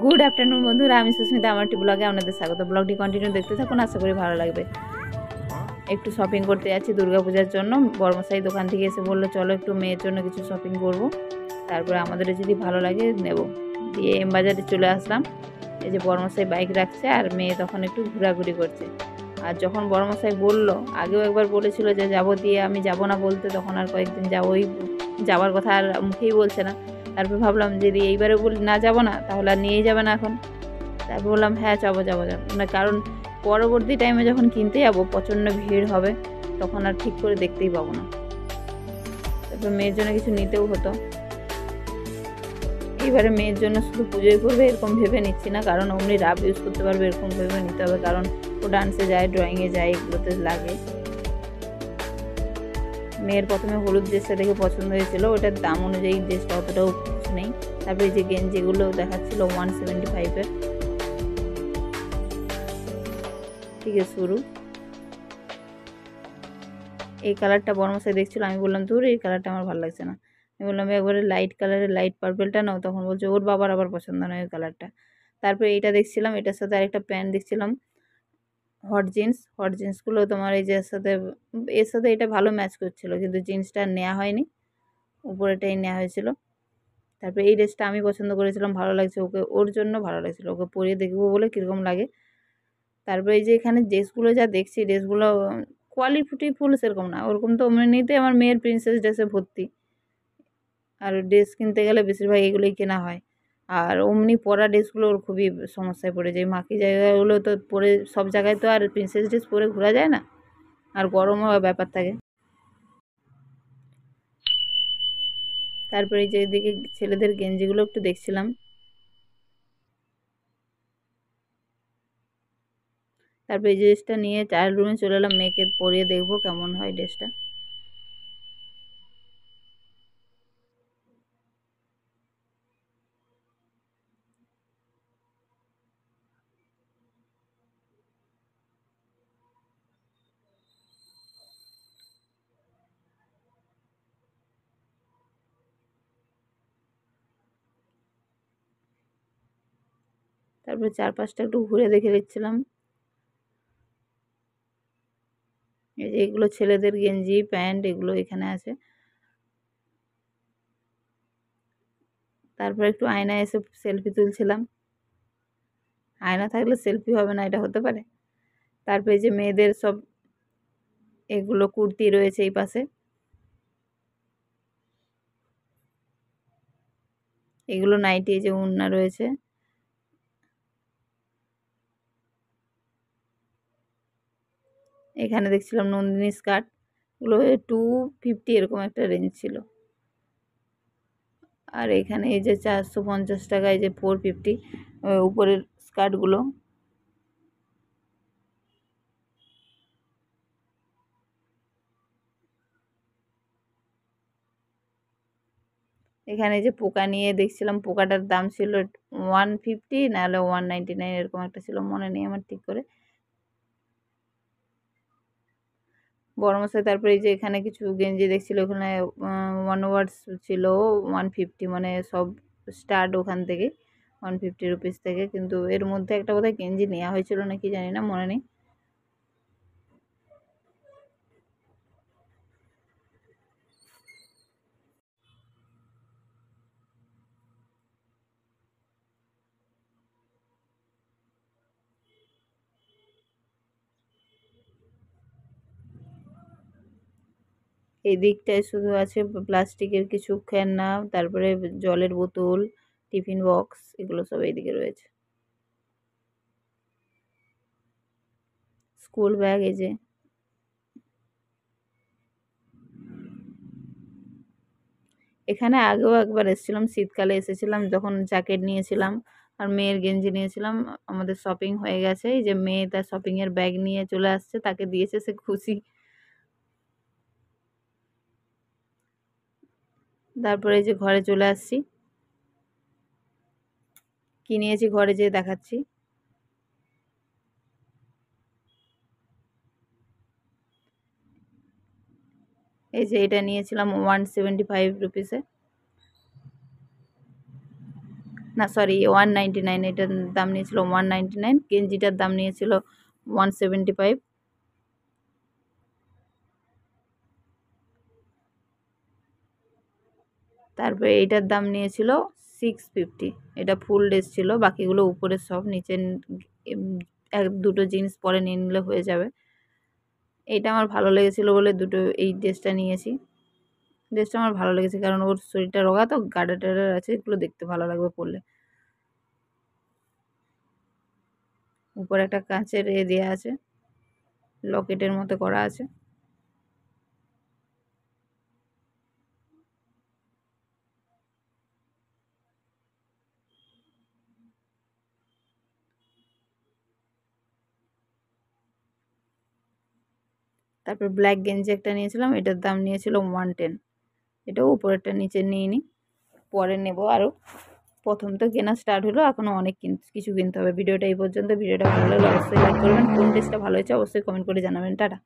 Good afternoon বন্ধুরা, আমি সুস্মিতা। আমার একটি ব্লগে আপনাদের স্বাগত। ব্লগটি কন্টিনিউ দেখতে থাকুন, আশা করি ভালো লাগবে। একটু শপিং করতে যাচ্ছি দুর্গাপূজার জন্য। বর্মশাই দোকান থেকে এসে বললো চলো একটু মেয়ের জন্য কিছু শপিং করব, তারপরে আমাদের যদি ভালো লাগে নেব। দিয়ে এম বাজারে চলে আসলাম। এই যে বর্মশাই বাইক রাখছে আর মেয়ে তখন একটু ঘোরাঘুরি করছে। আর যখন বর্মশাই বললো, আগেও একবার বলেছিল যে যাবো, দিয়ে আমি যাব না বলতে, তখন আর কয়েকদিন যাবোই, যাওয়ার কথা আর মুখেই বলছে না। তারপর ভাবলাম যদি এইবারে বলি না যাবো না, তাহলে আর নিয়েই যাবে না এখন। তারপর বললাম হ্যাঁ যাবো না, কারণ পরবর্তী টাইমে যখন কিনতে যাবো প্রচণ্ড ভিড় হবে, তখন আর ঠিক করে দেখতেই পাবো না। তারপর মেয়ের জন্য কিছু নিতেও হতো। এইবারে মেয়ের জন্য শুধু পুজোই করবে এরকম ভেবে নিচ্ছি না, কারণ অমনি রাব ইউজ করতে পারবে এরকম ভেবে নিতে হবে, কারণ ও ডান্সে যায়, ড্রয়িংয়ে যায়, এগুলোতে লাগে। মেয়ের প্রথমে হলুদ ড্রেসটা দেখে পছন্দ হয়েছিল, ওটার দাম অনুযায়ী ড্রেসটা অতটাও কিছু নেই। তারপরে যে গেঞ্জিগুলো দেখাচ্ছিল 175-এর থেকে শুরু। এই কালারটা বর্মশাই দেখছিল, আমি বললাম তোর এই কালারটা আমার ভালো লাগছে না। আমি বললাম একবারে লাইট কালারের, লাইট পার্পেলটা নাও। তখন বলছে ওর বাবার আবার পছন্দ নয় ওই কালারটা। তারপরে এইটা দেখছিলাম, এটার সাথে আরেকটা প্যান্ট দেখছিলাম, হট জিন্সগুলো তোমার এই যে এর সাথে এটা ভালো ম্যাচ করছিল, কিন্তু জিন্সটা নেওয়া হয়নি, উপরেটাই নেওয়া হয়েছিল। তারপরে এই ড্রেসটা আমি পছন্দ করেছিলাম, ভালো লাগছে ওকে, ওর জন্য ভালো লাগছিল, ওকে পরিয়ে দেখবো বলে কীরকম লাগে। তারপরে এই যে এখানে ড্রেসগুলো যা দেখছি, ড্রেসগুলো কোয়ালিটিফুল সেরকম না, ওরকম তো এমনিতে আমার মেয়ের প্রিন্সেস ড্রেসে ভর্তি। আর ড্রেস কিনতে গেলে বেশিরভাগ এগুলোই কেনা হয়। আর অমনি পরা ড্রেসগুলো ওর খুবই সমস্যায় পড়ে যায়। মাকি জায়গাগুলো তো পরে, সব জায়গায় তো আর প্রিন্সেস ড্রেস পরে ঘোরা যায় না, আর গরমও ব্যাপার থাকে। তারপরে যে এদিকে ছেলেদের গেঞ্জিগুলো একটু দেখছিলাম। তারপরে এই ড্রেসটা নিয়ে ট্রায়াল রুমে চলে এলাম, মেয়েকে পরিয়ে দেখবো কেমন হয় ড্রেসটা। তারপরে চারপাশটা একটু ঘুরে দেখে নিচ্ছিলাম। এই যে এগুলো ছেলেদের গেঞ্জি প্যান্ট, এগুলো এখানে আছে। তারপর একটু আয়নায় এসে সেলফি তুলছিলাম। আয়না থাকলে সেলফি হবে না, এটা হতে পারে? তারপরে যে মেয়েদের সব এগুলো কুর্তি রয়েছে এই পাশে, এগুলো নাইটি, যে ওড়না রয়েছে। এখানে দেখছিলাম নন্দিনী স্কার্ট, এগুলো 250 এরকম একটা রেঞ্জ ছিল। আর এখানে এই যে 450 টাকায় যে 450 উপরের স্কার্টগুলো। এখানে যে পোকা নিয়ে দেখছিলাম, পোকাটার দাম ছিল 150, নাহলে 199 এরকম একটা ছিল, মনে নেই আমার ঠিক করে। বড়মশাই তারপরে এই যে এখানে কিছু গেঞ্জি দেখছিল, ওখানে 1 ওয়ার্ডস ছিল 150, মানে সব স্টার্ট ওখান থেকে 150 রুপিস থেকে। কিন্তু এর মধ্যে একটা বোধহয় গেঞ্জি নেওয়া হয়েছিল নাকি জানি না, মনে নেই। এই দিকটায় শুধু আছে প্লাস্টিকের কিছু খেলনা, তারপরে জলের বোতল, টিফিন বক্স, এগুলো সব এইদিকে রয়েছে। স্কুল ব্যাগ, এই যে এখানে আগেও একবার এসেছিলাম, শীতকালে এসেছিলাম, যখন জ্যাকেট নিয়েছিলাম আর মেয়ের গেঞ্জি নিয়েছিলাম। আমাদের শপিং হয়ে গেছে, এই যে মেয়ে তার শপিংয়ের ব্যাগ নিয়ে চলে আসছে, তাকে দিয়েছে, সে খুশি। তারপরে এই যে ঘরে চলে আসছি, কি নিয়েছি ঘরে যেয়ে দেখাচ্ছি। এই যে এটা নিয়েছিলাম 175 রুপিসে। না সরি 199, এটার দাম নিয়েছিল 199, গেঞ্জিটার দাম নিয়েছিল 175। তারপরে এইটার দাম নিয়েছিল 650। এটা ফুল ড্রেস ছিল, বাকিগুলো উপরে সব, নিচে এক দুটো জিন্স পরে নিয়ে নিলে হয়ে যাবে। এইটা আমার ভালো লেগেছিলো বলে দুটো এই ড্রেসটা নিয়েছি। ড্রেসটা আমার ভালো লেগেছে কারণ ওর শরীরটা রোগা তো, গার্ডার টাডার আছে, এগুলো দেখতে ভালো লাগবে পরলে। উপরে একটা কাঁচের দেওয়া আছে, লকেটের মতো করা আছে। তারপর ব্ল্যাক গেঞ্জি একটা নিয়েছিলাম, এটার দাম নিয়েছিল 110। এটাও উপরেরটা নিচে নিইনি, পরে নেব আরও। প্রথম তো কেনা স্টার্ট হলো, এখনও অনেক কিছু কিনতে হবে। ভিডিওটা এই পর্যন্ত। ভিডিওটা ভালো লাগলে অবশ্যই লাইক করবেন। কোন ড্রেসটা ভালো হয়েছে অবশ্যই কমেন্ট করে জানাবেন। টাটা।